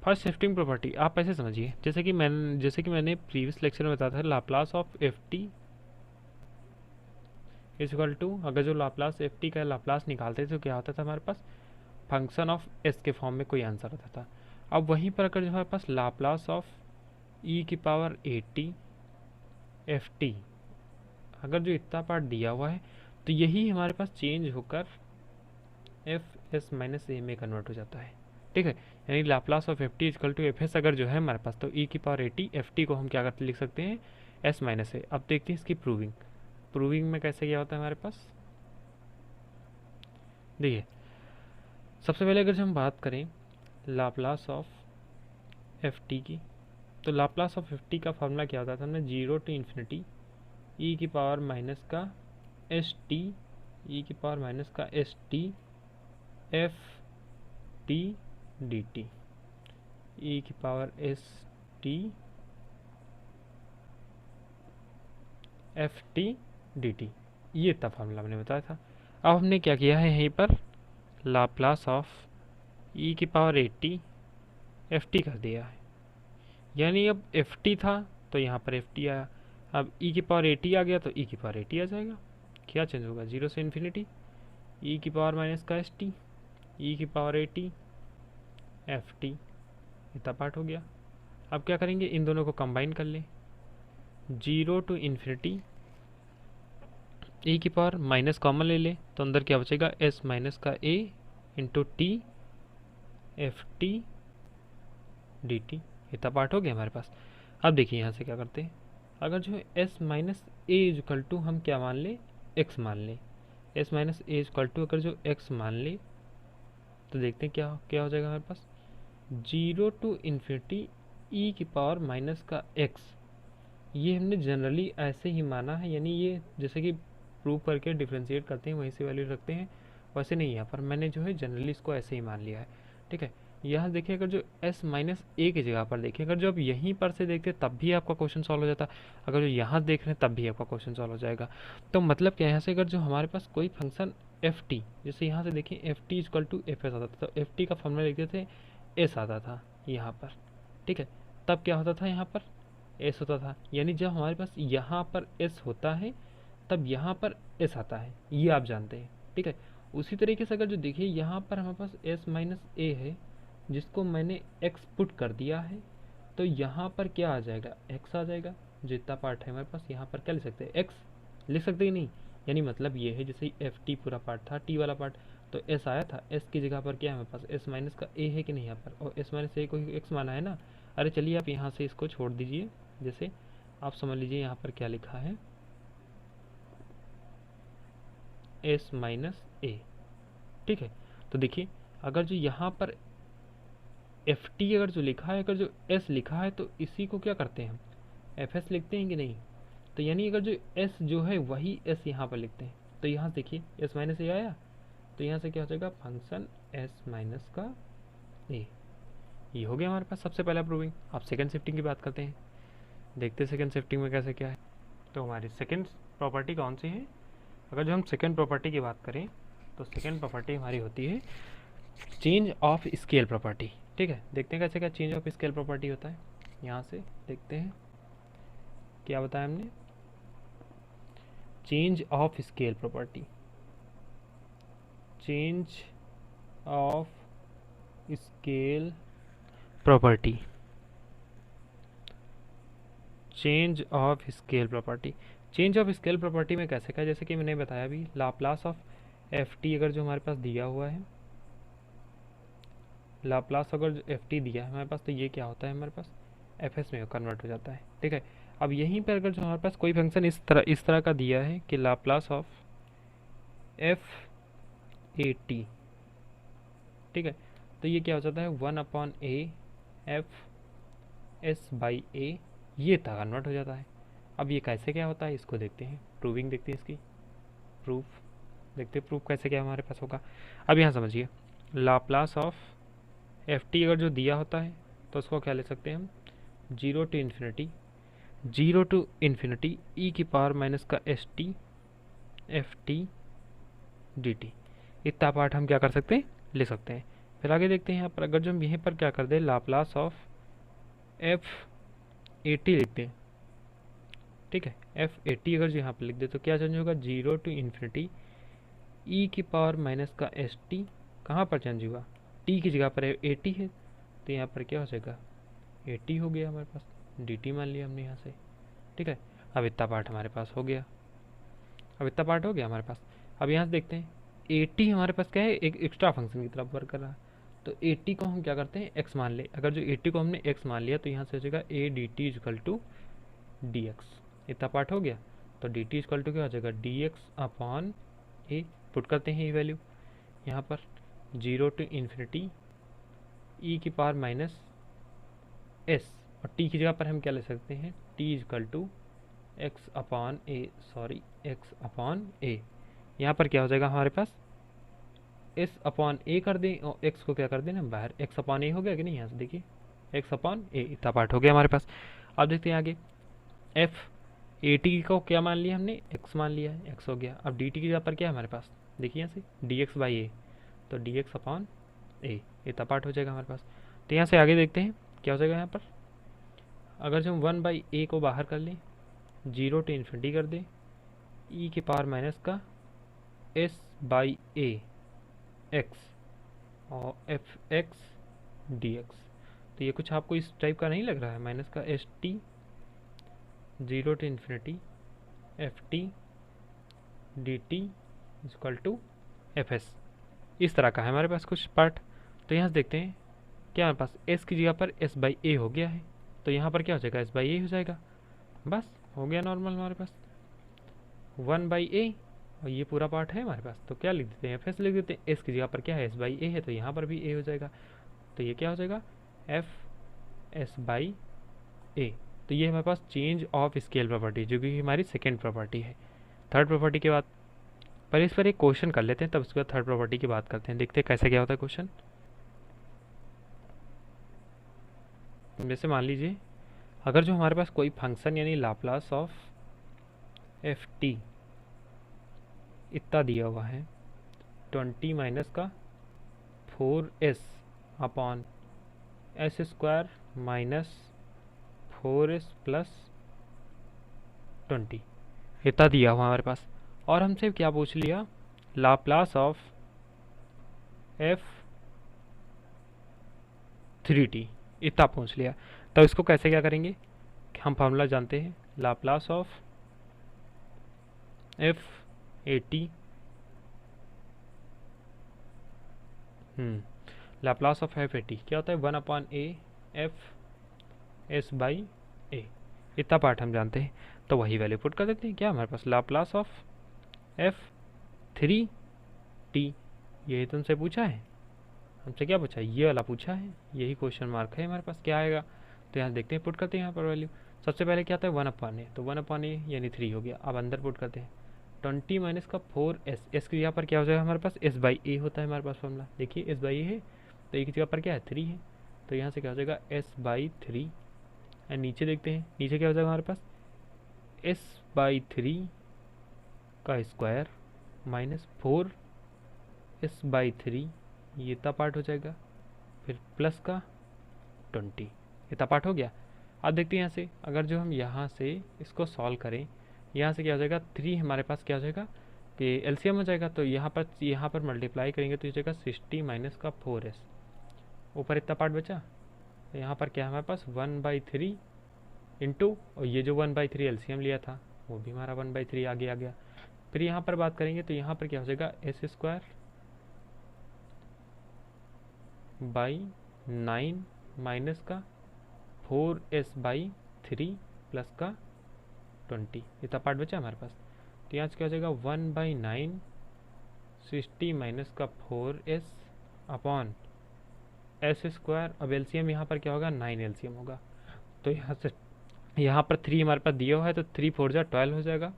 First shifting property आप ऐसे समझिए, जैसे कि मैंने प्रीवियस लेक्चर में बताया था, Laplace of F T is equal to, अगर जो लाप्लास एफ टी का लाप्लास निकालते थे तो क्या होता था हमारे पास, फंक्शन ऑफ एस के फॉर्म में कोई आंसर होता था। अब वहीं पर अगर जो हमारे पास लाप्लास ऑफ ई की power A T F T, अगर जो इतना पार्ट दिया हुआ है तो यही हमारे पास चेंज होकर एफ एस माइनस ए में कन्वर्ट हो जाता है। ठीक है, यानी Laplace of F T is equal to F S अगर जो है हमारे पास, तो ई की power A T F T को हम क्या करते लिख सकते हैं, एस माइनस ए। अब देखते हैं इसकी प्रूविंग। प्रूविंग में कैसे क्या होता है हमारे पास, देखिए सबसे पहले अगर जो हम बात करें लाप्लास ऑफ एफ टी की, तो लाप्लास ऑफ एफ टी का फॉर्मूला क्या होता था, हमने जीरो टू इन्फिनिटी ई की पावर माइनस का एस टी, ई की पावर माइनस का S T F T D T, e की power S T F T D T, ये इतना फार्मूला हमने बताया था। अब हमने क्या किया है, यहीं पर लाप्लास ऑफ ई की power A T F T कर दिया है, यानी अब एफ टी था तो यहाँ पर एफ टी आया, अब ई की पावर ए टी आ गया तो ई की पावर ए टी आ जाएगा। क्या चेंज होगा, जीरो से इन्फिनिटी ई की पावर माइनस का एस टी, ई की power A T F T, इतना पार्ट हो गया। अब क्या करेंगे, इन दोनों को कंबाइन कर लें, जीरो टू इन्फिनिटी ई की पावर माइनस कॉमन ले लें तो अंदर क्या बचेगा, एस माइनस का A into T F T D T, इतना पार्ट हो गया हमारे पास। अब देखिए यहाँ से क्या करते हैं, अगर जो है S minus A is equal to हम क्या मान लें, एक्स मान लें, S minus A is equal to अगर जो एक्स मान लें तो देखते हैं क्या क्या हो जाएगा हमारे पास, जीरो टू इन्फिनिटी ई की पावर माइनस का एक्स, ये हमने जनरली ऐसे ही माना है, यानी ये जैसे कि प्रूव करके डिफ्रेंशिएट करते हैं वहीं से वैल्यू रखते हैं, वैसे नहीं, यहाँ पर मैंने जो है जनरली इसको ऐसे ही मान लिया है। ठीक है, यहाँ देखिए अगर जो s माइनस ए की जगह पर देखिए, अगर जो आप यहीं पर से देखते तब भी आपका क्वेश्चन सॉल्व हो जाता, अगर जो यहाँ देख रहे हैं तब भी आपका क्वेश्चन सॉल्व हो जाएगा। तो मतलब क्या, यहाँ से अगर जो हमारे पास कोई फंक्शन एफ टी, जैसे यहाँ से देखिए F T is equal to F S आता था, तो एफ टी का फॉर्मूला लिखते थे एस आता था यहाँ पर। ठीक है, तब क्या होता था, यहाँ पर एस होता था, यानी जब हमारे पास यहाँ पर एस होता है तब यहाँ पर एस आता है, ये आप जानते हैं। ठीक है, उसी तरीके से अगर जो देखिए यहाँ पर हमारे पास एस माइनस ए है जिसको मैंने x पुट कर दिया है, तो यहाँ पर क्या आ जाएगा, x आ जाएगा। जितना पार्ट है हमारे पास यहाँ पर क्या लिख सकते हैं, x लिख सकते ही नहीं, यानी मतलब ये है जैसे एफ टी पूरा पार्ट था, टी वाला पार्ट, तो s आया था, s की जगह पर क्या है हमारे पास, s माइनस का a है कि नहीं यहाँ पर, और s माइनस a को x माना है ना। अरे चलिए आप यहाँ से इसको छोड़ दीजिए, जैसे आप समझ लीजिए यहाँ पर क्या लिखा है, s माइनस ए। ठीक है, तो देखिए अगर जो यहाँ पर एफ टी अगर जो लिखा है, अगर जो एस लिखा है, तो इसी को क्या करते हैं हम, एफ एस लिखते हैं कि नहीं, तो यानी अगर जो एस जो है वही एस यहाँ पर लिखते हैं, तो यहाँ से देखिए एस माइनस ए आया, तो यहाँ से क्या हो जाएगा, फंक्शन एस माइनस का ए। ये हो गया हमारे पास सबसे पहला प्रूविंग। आप सेकंड शिफ्टिंग की बात करते हैं, देखते हैं सेकंड शिफ्टिंग में कैसे क्या है। तो हमारी सेकंड प्रॉपर्टी कौन सी है, अगर जो हम सेकंड प्रॉपर्टी की बात करें तो सेकंड प्रॉपर्टी हमारी होती है चेंज ऑफ स्केल प्रॉपर्टी। ठीक है, देखते हैं कैसे क्या चेंज ऑफ स्केल प्रॉपर्टी होता है। यहाँ से देखते हैं क्या बताया हमने, change of scale property, change of scale property, change of scale property. Change of scale property में कैसे क्या, जैसे कि मैंने बताया अभी, लाप्लास ऑफ एफ टी अगर जो हमारे पास दिया हुआ है, लाप्लास अगर एफ टी दिया है हमारे पास, तो ये क्या होता है हमारे पास, एफ एस में कन्वर्ट हो जाता है। ठीक है, अब यहीं पर अगर जो हमारे पास कोई फंक्शन इस तरह का दिया है कि Laplace of F A T, ठीक है, तो ये क्या हो जाता है, one upon A F S by A, ये तक कन्वर्ट हो जाता है। अब ये कैसे क्या होता है इसको देखते हैं, प्रूविंग देखते हैं इसकी, प्रूफ देखते हैं, प्रूफ कैसे क्या हमारे पास होगा। अब यहाँ समझिए, लाप्लास ऑफ एफ टी अगर जो दिया होता है तो उसको क्या ले सकते हैं हम, zero to infinity, zero to infinity e की पावर माइनस का S T F T D T, इतना पार्ट हम क्या कर सकते हैं, ले सकते हैं। फिर आगे देखते हैं यहाँ पर, अगर जो हम यहीं पर क्या कर दें, लाप्लास ऑफ f80 लिख दें, ठीक है, f80 अगर जो यहाँ पर लिख दे तो क्या चेंज होगा, 0 टू इन्फिनिटी ई की पावर माइनस का एस टी, कहाँ पर चेंज हुआ, टी की जगह पर 80 है, तो यहाँ पर क्या हो जाएगा, 80 हो गया हमारे पास, डी टी मान लिया हमने यहाँ से, ठीक है। अब इतना पार्ट हमारे पास हो गया, हमारे पास। अब यहाँ से देखते हैं 80 हमारे पास क्या है, एक एक्स्ट्रा फंक्शन की तरफ वर्क कर रहा है, तो 80 को हम क्या करते हैं, x मान ले, अगर जो 80 को हमने x मान लिया तो यहाँ से हो जाएगा A D T is equal to D X, इतना पार्ट हो गया, तो डी टी इजकल टू क्या हो जाएगा, डी एक्स अपॉन ए, पुट करते हैं ये वैल्यू यहाँ पर, 0 टू इन्फिनिटी ई की पावर माइनस एस, और टी की जगह पर हम क्या ले सकते हैं, T is equal to X upon A, sorry X upon A, यहाँ पर क्या हो जाएगा हमारे पास, एस अपॉन ए कर दें और एक्स को क्या कर देना बाहर, एक्स अपॉन ए हो गया कि नहीं, यहाँ से देखिए एक्स अपॉन ए, इतना पार्ट हो गया हमारे पास। अब देखते हैं आगे, एफ ए टी को क्या मान लिया हमने, एक्स मान लिया है, एक्स हो गया। अब डी टी की जगह पर क्या है हमारे पास, देखिए यहाँ से डी एक्स बाई ए, तो डी एक्स अपॉन ए, इतना पार्ट हो जाएगा हमारे पास। तो यहाँ से आगे देखते हैं क्या हो जाएगा यहाँ पर, अगर जो हम 1/a को बाहर कर लें, 0 टू इन्फिनिटी कर दें, ई के पावर माइनस का एस बाई ए एक्स और एफ एक्स डी एक्स, तो ये कुछ आपको इस टाइप का नहीं लग रहा है, माइनस का S T 0 to infinity F T D T is equal to F S, इस तरह का है हमारे पास कुछ पार्ट। तो यहाँ से देखते हैं क्या हमारे पास, एस की जगह पर एस बाई ए हो गया है, तो यहाँ पर क्या हो जाएगा, एस बाई ए हो जाएगा, बस हो गया नॉर्मल हमारे पास 1/a, और ये पूरा पार्ट है हमारे पास, तो क्या लिख देते हैं, एफ एस लिख देते हैं, एस की जगह पर क्या है, एस बाई ए है, तो यहाँ पर भी ए हो जाएगा, तो ये क्या हो जाएगा, एफ एस बाई ए। तो ये हमारे पास चेंज ऑफ स्केल प्रॉपर्टी, जो कि हमारी सेकेंड प्रॉपर्टी है। थर्ड प्रॉपर्टी के बाद पर इस पर एक क्वेश्चन कर लेते हैं, तब उसके बाद थर्ड प्रॉपर्टी की बात करते हैं, देखते हैं कैसे क्या होता है क्वेश्चन। जैसे मान लीजिए अगर जो हमारे पास कोई फंक्शन यानी लाप्लास ऑफ एफ टी इतना दिया हुआ है, 20 माइनस का 4s upon S square minus 4s plus 20, इतना दिया हुआ हमारे पास, और हमसे क्या पूछ लिया, लाप्लास ऑफ एफ 3t, इतना पूछ लिया। तो इसको कैसे क्या करेंगे, हम फार्मूला जानते हैं, Laplace of F 80 Laplace of F 80 क्या होता है, 1/a एफ एस बाई ए, इतना पार्ट हम जानते हैं, तो वही वैल्यू पुट कर देते हैं, क्या हमारे पास लाप्लास ऑफ एफ 3t, यही तुमसे पूछा है, हमसे क्या पूछा है, ये वाला पूछा है, यही क्वेश्चन मार्क है हमारे पास, क्या आएगा, तो यहाँ देखते हैं, पुट करते हैं यहाँ पर वैल्यू। सबसे पहले क्या आता है 1/a, तो 1/a यानी 3 हो गया, अब अंदर पुट करते हैं 20 माइनस का 4s, एस की जगह पर क्या हो जाएगा हमारे पास, एस बाई ए होता है हमारे पास फॉर्मूला, देखिए एस बाई ए है, तो एक जगह पर क्या है 3 है, तो यहाँ से क्या हो जाएगा एस बाई 3, एंड नीचे देखते हैं, नीचे क्या हो जाएगा हमारे पास, एस बाई 3 का स्क्वायर माइनस 4s बाई 3, ये इतना पार्ट हो जाएगा, फिर प्लस का 20, इतना पार्ट हो गया। अब देखते हैं यहाँ से, अगर जो हम यहाँ से इसको सॉल्व करें, यहाँ से क्या हो जाएगा 3 हमारे पास क्या हो जाएगा कि एलसीएम हो जाएगा, तो यहाँ पर मल्टीप्लाई करेंगे तो ये जाएगा 60 माइनस का 4s, ऊपर इतना पार्ट बचा, तो यहाँ पर क्या हमारे पास 1/3 इंटू, और ये जो 1/3 एलसीएम लिया था वो भी हमारा 1/3 आगे आ गया। फिर यहाँ पर बात करेंगे तो यहाँ पर क्या हो जाएगा एस स्क्वायर बाई 9 माइनस का 4s बाई 3 प्लस का 20, इतना पार्ट बचा हमारे पास, तो यहाँ से क्या हो जाएगा 1/9 60 माइनस का 4s अपॉन एस स्क्वायर, अब एलसीएम यहाँ पर क्या होगा 9 एलसीएम होगा, तो यहाँ से यहाँ पर 3 हमारे पास दिया हुआ है, तो 3 4 जा 12 हो जाएगा,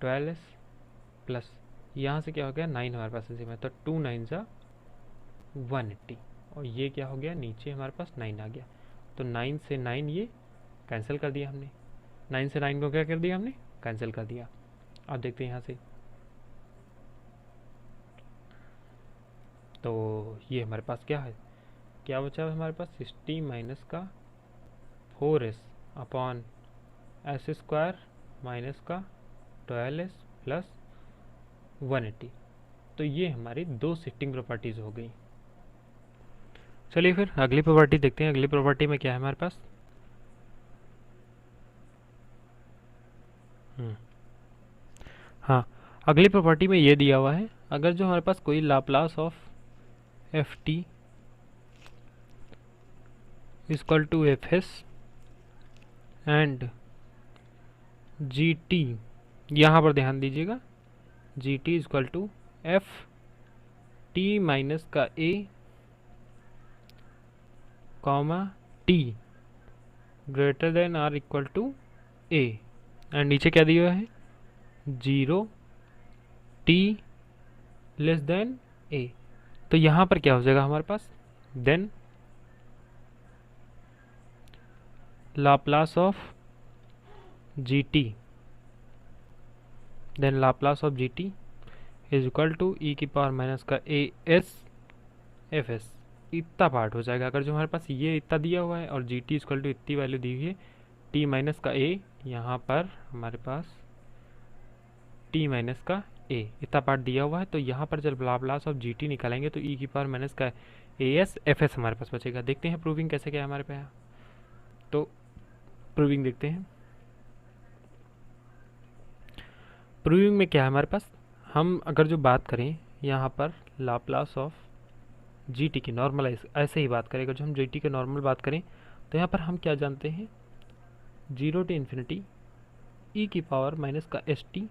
12s प्लस यहाँ से क्या हो गया 9 हमारे पास एलसीएम है, तो 2 9 जा 180, और ये क्या हो गया नीचे हमारे पास 9 आ गया, तो 9 से 9 ये कैंसिल कर दिया हमने, 9 से 9 को क्या कर दिया हमने, कैंसिल कर दिया। अब देखते हैं यहाँ से, तो ये हमारे पास क्या है, क्या बचा है हमारे पास, 60 माइनस का 4s upon S square minus का 12s प्लस 180। तो ये हमारी दो शिफ्टिंग प्रॉपर्टीज़ हो गई। चलिए फिर अगली प्रॉपर्टी देखते हैं। अगली प्रॉपर्टी में क्या है हमारे पास, हाँ, अगली प्रॉपर्टी में ये दिया हुआ है, अगर जो हमारे पास कोई Laplace of F T equal to F S and G T, यहाँ पर ध्यान दीजिएगा, G T equal to F T minus का A comma T greater than or equal to A, and नीचे क्या दिया हुआ है, 0 टी लेस देन ए। तो यहाँ पर क्या हो जाएगा हमारे पास, then Laplace of G T, then Laplace of G T is equal to E की पावर माइनस का ए एस एफ एस, इतना पार्ट हो जाएगा। अगर जो हमारे पास ये इतना दिया हुआ है और जी टी इक्वल टू इतनी वैल्यू दी हुई है, टी माइनस का ए, यहाँ पर हमारे पास टी माइनस का ए इतना पार्ट दिया हुआ है, तो यहाँ पर जब लाप्लास ऑफ जी टी निकालेंगे तो ई की पावर माइनस का ए एस एफ एस हमारे पास बचेगा। देखते हैं प्रूविंग कैसे क्या है हमारे पास, तो प्रूविंग देखते हैं। प्रूविंग में क्या है हमारे पास, हम अगर जो बात करें यहाँ पर लाप्लास ऑफ जी टी की नॉर्मलाइज ऐसे ही बात करें, अगर जो हम जी टी के नॉर्मल बात करें तो यहाँ पर हम क्या जानते हैं, 0 टू इन्फिनिटी ई की पावर माइनस का एस टी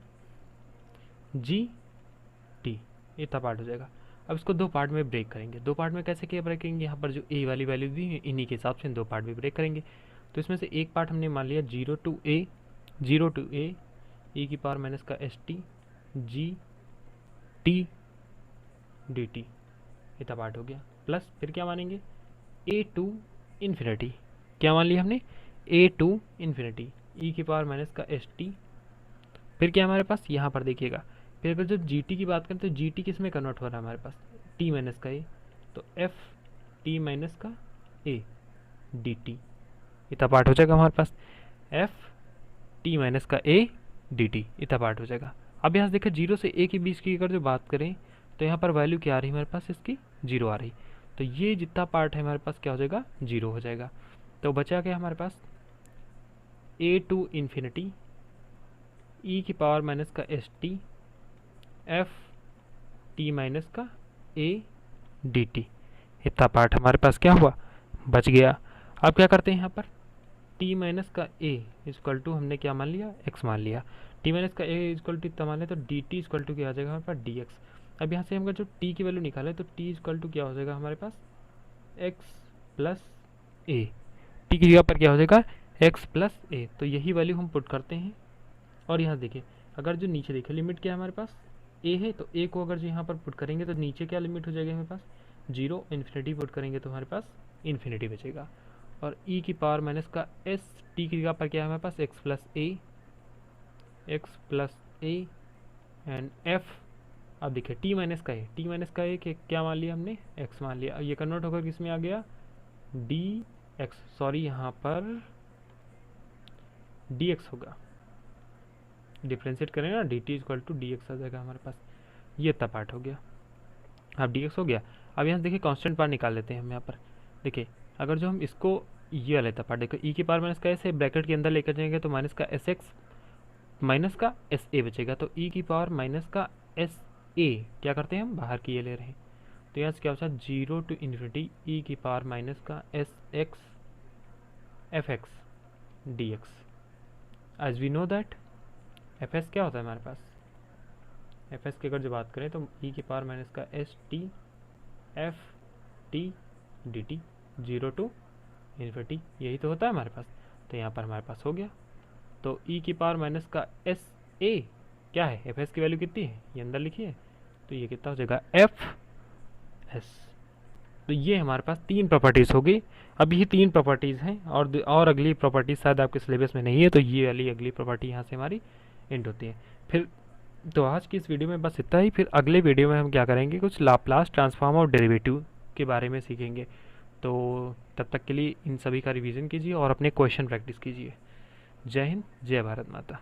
जी टी, इतना पार्ट हो जाएगा। अब इसको दो पार्ट में ब्रेक करेंगे। दो पार्ट में कैसे क्या ब्रेक करेंगे, यहाँ पर जो ए वाली वैल्यू दी है इन्हीं के हिसाब से दो पार्ट में ब्रेक करेंगे। तो इसमें से एक पार्ट हमने मान लिया 0 टू ए ई की पावर माइनस का S T G T D T, इतना पार्ट हो गया। प्लस फिर क्या मानेंगे, ए टू इन्फिनिटी, क्या मान लिया हमने, ए टू इन्फिनिटी ई की पावर माइनस का एस टी, फिर क्या हमारे पास यहाँ पर देखिएगा, फिर अगर जब जी टी की बात करें तो जी टी किस में कन्वर्ट हो रहा है हमारे पास, टी माइनस का ए, तो एफ टी माइनस का ए डी टी, इतना पार्ट हो जाएगा हमारे पास, एफ टी माइनस का ए डी टी, इतना पार्ट हो जाएगा। अब यहाँ देखिए 0 से ए के बीच की अगर जो बात करें तो यहाँ पर वैल्यू क्या आ रही है हमारे पास, इसकी 0 आ रही, तो ये जितना पार्ट है हमारे पास क्या हो जाएगा, 0 हो जाएगा। तो बचा क्या हमारे पास, ए टू इन्फिनिटी ई की पावर माइनस का S T F T minus का ए डी टी, इतना पार्ट हमारे पास क्या हुआ, बच गया। अब क्या करते हैं यहाँ पर, टी माइनस का ए इक्वल टू हमने क्या मान लिया, एक्स मान लिया, टी माइनस का ए इक्वल टू इतना मान लिया, तो डी टी इक्वल टू क्या आ जाएगा हमारे पास, डी एक्स। अब यहाँ से हम जो टी की वैल्यू निकाले तो टी इक्वल टू क्या हो जाएगा हमारे पास, एक्स प्लस ए, टी की जगह पर क्या हो जाएगा, एक्स प्लस ए, तो यही वैल्यू हम पुट करते हैं। और यहाँ देखिए, अगर जो नीचे देखिए लिमिट क्या है हमारे पास, ए है, तो ए को अगर जो यहाँ पर पुट करेंगे तो नीचे क्या लिमिट हो जाएगी हमारे पास, 0 इन्फिनिटी पुट करेंगे तो हमारे पास इन्फिनिटी बचेगा। और ई की पावर माइनस का एस टी की जगह पर क्या है हमारे पास, X plus A and F. अब देखिए टी माइनस का ए क्या मान लिया हमने, एक्स मान लिया। ये कन्वर्ट होकर किस में आ गया, डी एक्स, सॉरी यहाँ पर डी एक्स होगा, डिफ्रेंशिएट करें ना, D T equal to D X आ जाएगा हमारे पास, ये इतना पार्ट हो गया। अब डी एक्स हो गया। अब यहाँ देखिए कांस्टेंट पार्ट निकाल लेते हैं हम यहाँ पर। देखिए अगर जो हम इसको ये वाला इतना पार्ट देखो, ई की पावर माइनस का एस है, ब्रैकेट के अंदर लेकर जाएंगे तो माइनस का एस एक्स माइनस का एस ए बचेगा, तो ई की पावर माइनस का एस ए क्या करते हैं हम, बाहर की ये ले रहे हैं, तो यहाँ से क्या होता है, 0 टू इन्फिनिटी ई की पावर माइनस का S X F X D X. As we know that F S क्या होता है हमारे पास, एफ एस की अगर जो बात करें तो ई की पावर माइनस का S T F T D T, 0 to infinity, यही तो होता है हमारे पास, तो यहाँ पर हमारे पास हो गया। तो ई की पावर माइनस का एस ए क्या है, एफ एस की वैल्यू कितनी है, ये अंदर लिखिए, तो ये कितना हो जाएगा, एफ एस। तो ये हमारे पास तीन प्रॉपर्टीज़ हो गई। अब ये तीन प्रॉपर्टीज़ हैं और अगली प्रॉपर्टीज शायद आपके सिलेबस में नहीं है, तो ये वाली अगली प्रॉपर्टी यहाँ से हमारी एंड होती है। फिर तो आज की इस वीडियो में बस इतना ही। फिर अगले वीडियो में हम क्या करेंगे, कुछ लाप्लास ट्रांसफॉर्म और डेरिवेटिव के बारे में सीखेंगे। तो तब तक के लिए इन सभी का रिवीजन कीजिए और अपने क्वेश्चन प्रैक्टिस कीजिए। जय हिंद, जय भारत माता।